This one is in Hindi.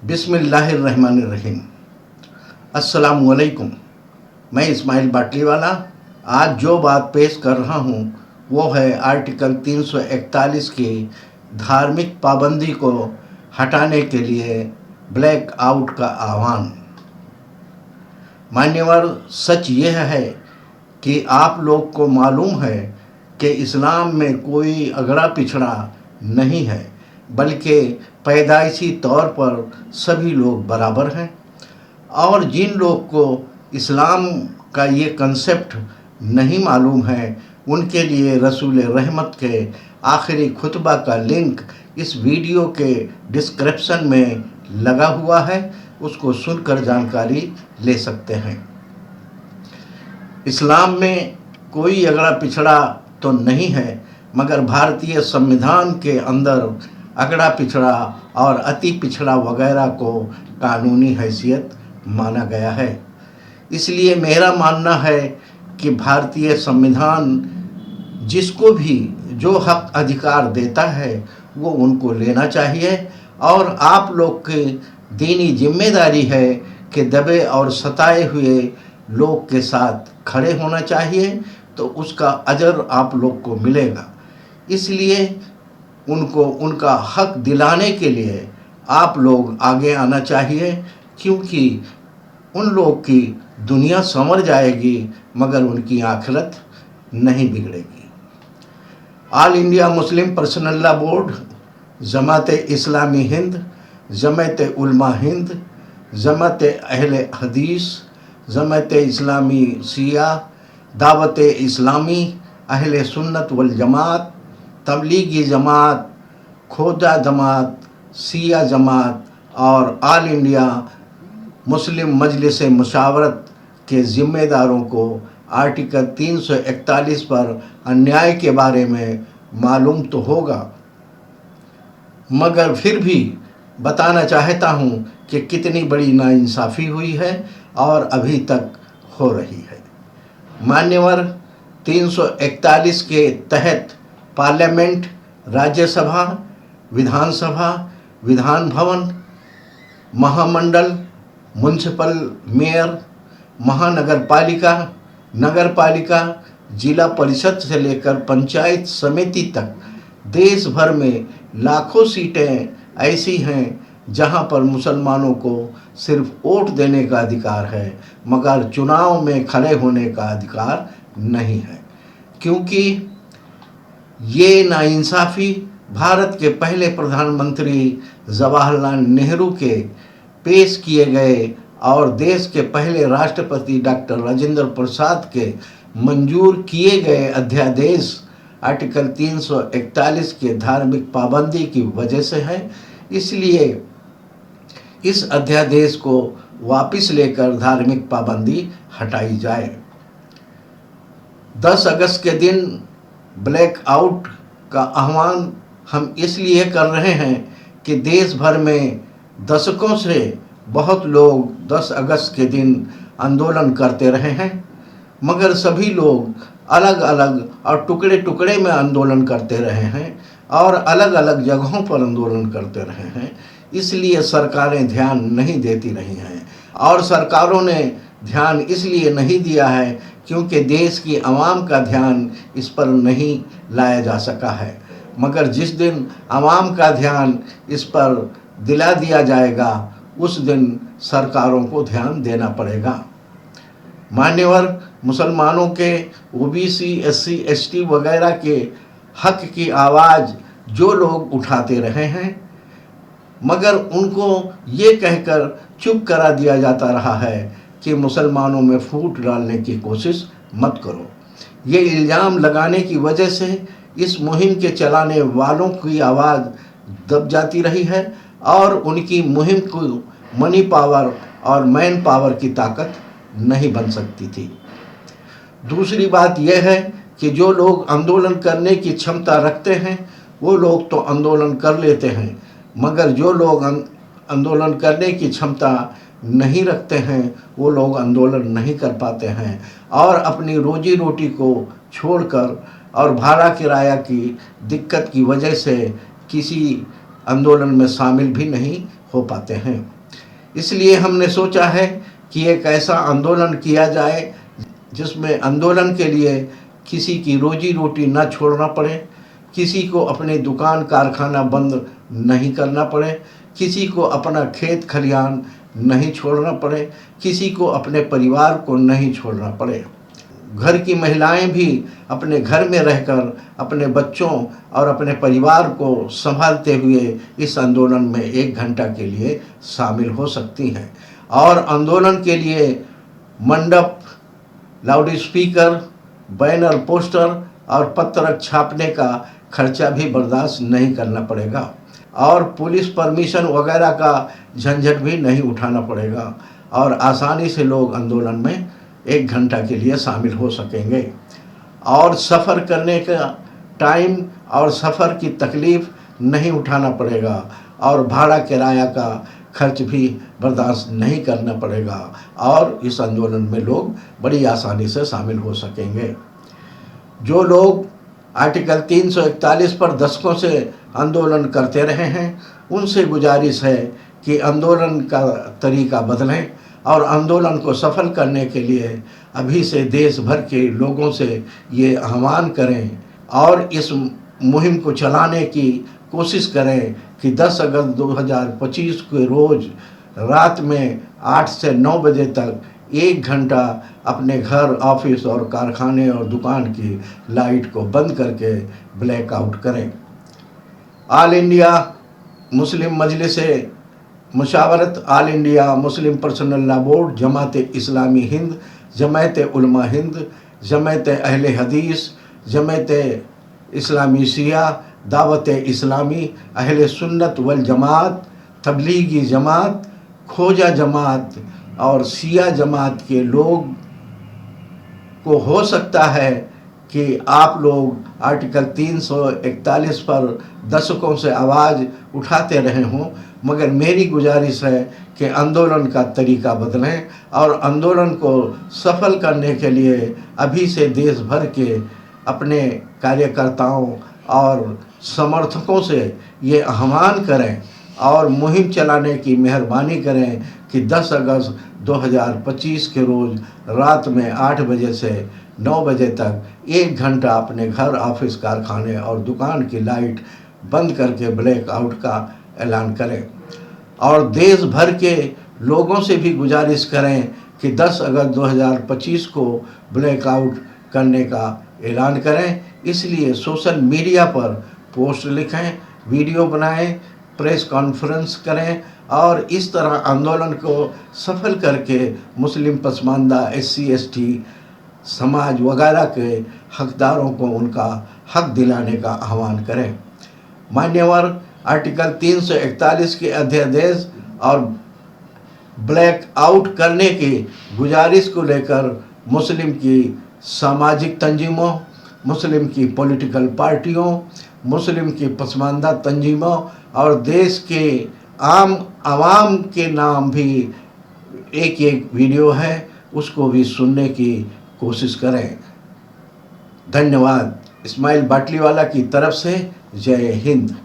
बिस्मिल्लाहिर्रहमानिर्रहीम। अस्सलामुअलैकुम। मैं इस्माइल बाटलीवाला आज जो बात पेश कर रहा हूँ वो है आर्टिकल 341 की धार्मिक पाबंदी को हटाने के लिए ब्लैक आउट का आह्वान। मान्यवर, सच यह है कि आप लोग को मालूम है कि इस्लाम में कोई अगड़ा पिछड़ा नहीं है, बल्कि पैदाइशी तौर पर सभी लोग बराबर हैं। और जिन लोग को इस्लाम का ये कंसेप्ट नहीं मालूम है उनके लिए रसूल रहमत के आखिरी खुतबा का लिंक इस वीडियो के डिस्क्रिप्शन में लगा हुआ है, उसको सुनकर जानकारी ले सकते हैं। इस्लाम में कोई अगड़ा पिछड़ा तो नहीं है, मगर भारतीय संविधान के अंदर अगड़ा पिछड़ा और अति पिछड़ा वगैरह को कानूनी हैसियत माना गया है। इसलिए मेरा मानना है कि भारतीय संविधान जिसको भी जो हक अधिकार देता है वो उनको लेना चाहिए, और आप लोग की दीनी जिम्मेदारी है कि दबे और सताए हुए लोग के साथ खड़े होना चाहिए, तो उसका अजर आप लोग को मिलेगा। इसलिए उनको उनका हक दिलाने के लिए आप लोग आगे आना चाहिए, क्योंकि उन लोग की दुनिया संवर जाएगी मगर उनकी आखिरत नहीं बिगड़ेगी। All India Muslim Personal Law Board, Jamaat Islami Hind, Jamaat Ulama Hind, जमात अहले हदीस, जमात इस्लामी शिया, दावत इस्लामी, अहले सुन्नत वल जमात, तबलीगी जमात, खोजा जमात, शिया जमात और ऑल इंडिया मुस्लिम मजलिस मुशावरत के ज़िम्मेदारों को आर्टिकल 341 पर अन्याय के बारे में मालूम तो होगा, मगर फिर भी बताना चाहता हूँ कि कितनी बड़ी नाइंसाफ़ी हुई है और अभी तक हो रही है। मान्यवर, 341 के तहत पार्लियामेंट, राज्यसभा, विधानसभा, विधान भवन, महामंडल, म्युनिसिपल मेयर, महानगर पालिका, नगर पालिका, जिला परिषद से लेकर पंचायत समिति तक देश भर में लाखों सीटें ऐसी हैं जहां पर मुसलमानों को सिर्फ वोट देने का अधिकार है, मगर चुनाव में खड़े होने का अधिकार नहीं है। क्योंकि ये नाइंसाफ़ी भारत के पहले प्रधानमंत्री जवाहरलाल नेहरू के पेश किए गए और देश के पहले राष्ट्रपति डॉक्टर राजेंद्र प्रसाद के मंजूर किए गए अध्यादेश आर्टिकल 341 के धार्मिक पाबंदी की वजह से है। इसलिए इस अध्यादेश को वापस लेकर धार्मिक पाबंदी हटाई जाए। 10 अगस्त के दिन ब्लैक आउट का आह्वान हम इसलिए कर रहे हैं कि देश भर में दशकों से बहुत लोग 10 अगस्त के दिन आंदोलन करते रहे हैं, मगर सभी लोग अलग अलग और टुकड़े टुकड़े में आंदोलन करते रहे हैं और अलग अलग जगहों पर आंदोलन करते रहे हैं। इसलिए सरकारें ध्यान नहीं देती रही हैं, और सरकारों ने ध्यान इसलिए नहीं दिया है क्योंकि देश की आवाम का ध्यान इस पर नहीं लाया जा सका है। मगर जिस दिन आवाम का ध्यान इस पर दिला दिया जाएगा उस दिन सरकारों को ध्यान देना पड़ेगा। मान्यवर, मुसलमानों के ओबीसी, एससी, एसटी वगैरह के हक की आवाज़ जो लोग उठाते रहे हैं, मगर उनको ये कहकर चुप करा दिया जाता रहा है कि मुसलमानों में फूट डालने की कोशिश मत करो। ये इल्ज़ाम लगाने की वजह से इस मुहिम के चलाने वालों की आवाज़ दब जाती रही है और उनकी मुहिम को मनी पावर और मैन पावर की ताकत नहीं बन सकती थी। दूसरी बात यह है कि जो लोग आंदोलन करने की क्षमता रखते हैं वो लोग तो आंदोलन कर लेते हैं, मगर जो लोग आंदोलन करने की क्षमता नहीं रखते हैं वो लोग आंदोलन नहीं कर पाते हैं और अपनी रोजी रोटी को छोड़कर और भाड़ा किराया की दिक्कत की वजह से किसी आंदोलन में शामिल भी नहीं हो पाते हैं। इसलिए हमने सोचा है कि एक ऐसा आंदोलन किया जाए जिसमें आंदोलन के लिए किसी की रोजी रोटी ना छोड़ना पड़े, किसी को अपनी दुकान कारखाना बंद नहीं करना पड़े, किसी को अपना खेत खलिहान नहीं छोड़ना पड़े, किसी को अपने परिवार को नहीं छोड़ना पड़े। घर की महिलाएं भी अपने घर में रहकर अपने बच्चों और अपने परिवार को संभालते हुए इस आंदोलन में 1 घंटा के लिए शामिल हो सकती हैं। और आंदोलन के लिए मंडप, लाउड स्पीकर, बैनर, पोस्टर और पत्रक छापने का खर्चा भी बर्दाश्त नहीं करना पड़ेगा और पुलिस परमिशन वगैरह का झंझट भी नहीं उठाना पड़ेगा और आसानी से लोग आंदोलन में 1 घंटा के लिए शामिल हो सकेंगे। और सफ़र करने का टाइम और सफ़र की तकलीफ़ नहीं उठाना पड़ेगा और भाड़ा किराया का खर्च भी बर्दाश्त नहीं करना पड़ेगा और इस आंदोलन में लोग बड़ी आसानी से शामिल हो सकेंगे। जो लोग आर्टिकल 341 पर दशकों से आंदोलन करते रहे हैं, उनसे गुजारिश है कि आंदोलन का तरीका बदलें और आंदोलन को सफल करने के लिए अभी से देश भर के लोगों से ये आह्वान करें और इस मुहिम को चलाने की कोशिश करें कि 10 अगस्त 2025 के रोज़ रात में 8 से 9 बजे तक 1 घंटा अपने घर, ऑफिस और कारखाने और दुकान की लाइट को बंद करके ब्लैकआउट करें। All India Muslim Majlis Mushawarat, All India Muslim Personal Law Board, Jamaat Islami Hind, Jamaat Ulama Hind, जमात अहले हदीस, जमात इस्लामी शिया, दावत इस्लामी, अहले सुन्नत वल जमात, तबलीगी जमात, खोजा जमात और शिया जमात के लोग को हो सकता है कि आप लोग आर्टिकल 341 पर दशकों से आवाज़ उठाते रहे हों, मगर मेरी गुजारिश है कि आंदोलन का तरीका बदलें और आंदोलन को सफल करने के लिए अभी से देश भर के अपने कार्यकर्ताओं और समर्थकों से ये आह्वान करें और मुहिम चलाने की मेहरबानी करें कि 10 अगस्त 2025 के रोज़ रात में 8 बजे से 9 बजे तक 1 घंटा अपने घर, ऑफिस, कारखाने और दुकान की लाइट बंद करके ब्लैकआउट का ऐलान करें और देश भर के लोगों से भी गुजारिश करें कि 10 अगस्त 2025 को ब्लैकआउट करने का ऐलान करें। इसलिए सोशल मीडिया पर पोस्ट लिखें, वीडियो बनाएं, प्रेस कॉन्फ्रेंस करें और इस तरह आंदोलन को सफल करके मुस्लिम पसमानदा, SC ST समाज वगैरह के हकदारों को उनका हक दिलाने का आह्वान करें। मान्यवर आर्टिकल 341 के अध्यादेश और ब्लैक आउट करने की गुजारिश को लेकर मुस्लिम की सामाजिक तंजीमों, मुस्लिम की पॉलिटिकल पार्टियों, मुस्लिम की पसमानदा तंजीमों और देश के आम आवाम के नाम भी एक वीडियो है, उसको भी सुनने की कोशिश करें। धन्यवाद। इस्माइल बाटलीवाला की तरफ से जय हिंद।